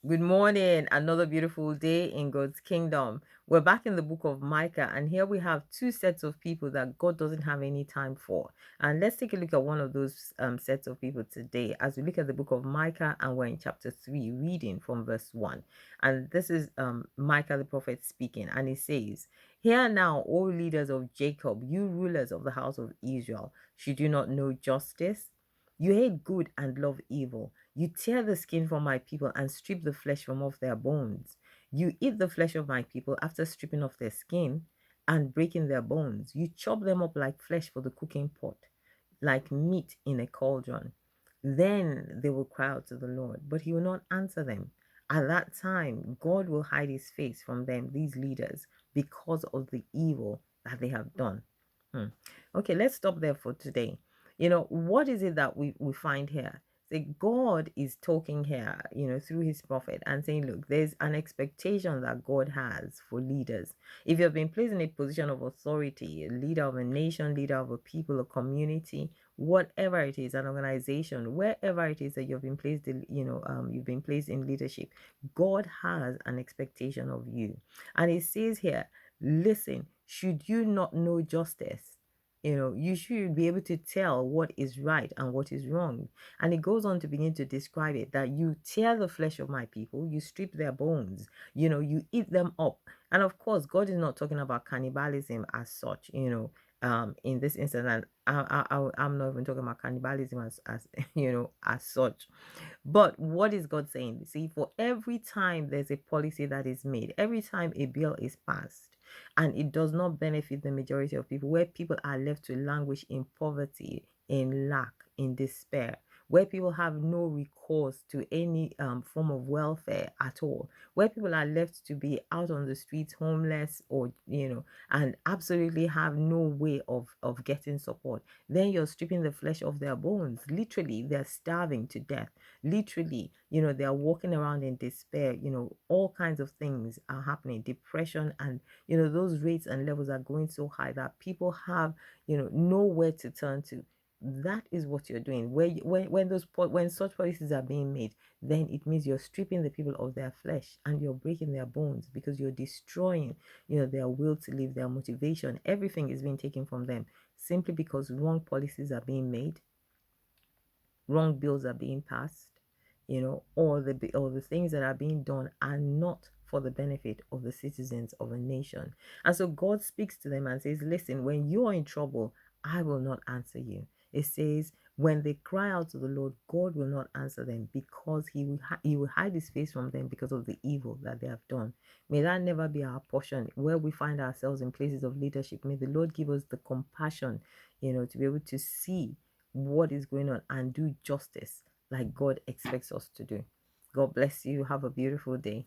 Good morning. Another beautiful day in God's kingdom. We're back in the book of Micah, and here we have two sets of people that God doesn't have any time for. And let's take a look at one of those sets of people today as we look at the book of Micah, and we're in chapter 3, reading from verse 1. And this is Micah the prophet speaking, and he says, "Hear now, O leaders of Jacob, you rulers of the house of Israel, should you not know justice? You hate good and love evil. You tear the skin from my people and strip the flesh from off their bones. You eat the flesh of my people after stripping off their skin and breaking their bones. You chop them up like flesh for the cooking pot, like meat in a cauldron. Then they will cry out to the Lord, but he will not answer them. At that time, God will hide his face from them, these leaders, because of the evil that they have done." Hmm. Okay, let's stop there for today. What is it that we find here? Say God is talking here, through his prophet and saying, look, there's an expectation that God has for leaders. If you've been placed in a position of authority, a leader of a nation, leader of a people, a community, whatever it is, an organization, wherever it is that you've been placed in, you've been placed in leadership, God has an expectation of you. And it says here, listen, should you not know justice? You should be able to tell what is right and what is wrong. And it goes on to begin to describe it that you tear the flesh of my people, you strip their bones, you eat them up. And of course, God is not talking about cannibalism as such, in this instance. And I'm not even talking about cannibalism as as such. But what is God saying? See, for every time there's a policy that is made, every time a bill is passed, and it does not benefit the majority of people, where people are left to languish in poverty, in lack, in despair, where people have no recourse to any form of welfare at all, where people are left to be out on the streets homeless, or and absolutely have no way of getting support, then you're stripping the flesh of their bones. Literally, they're starving to death. Literally, they are walking around in despair. All kinds of things are happening, depression, and those rates and levels are going so high that people have nowhere to turn to. That is what you're doing. When such policies are being made, then it means you're stripping the people of their flesh and you're breaking their bones, because you're destroying their will to live, their motivation. Everything is being taken from them simply because wrong policies are being made, wrong bills are being passed, or the things that are being done are not for the benefit of the citizens of a nation. And so God speaks to them and says, listen, when you are in trouble, I will not answer you. It says, when they cry out to the Lord, God will not answer them, because he will hide his face from them because of the evil that they have done. May that never be our portion where we find ourselves in places of leadership. May the Lord give us the compassion, to be able to see what is going on and do justice like God expects us to do. God bless you. Have a beautiful day.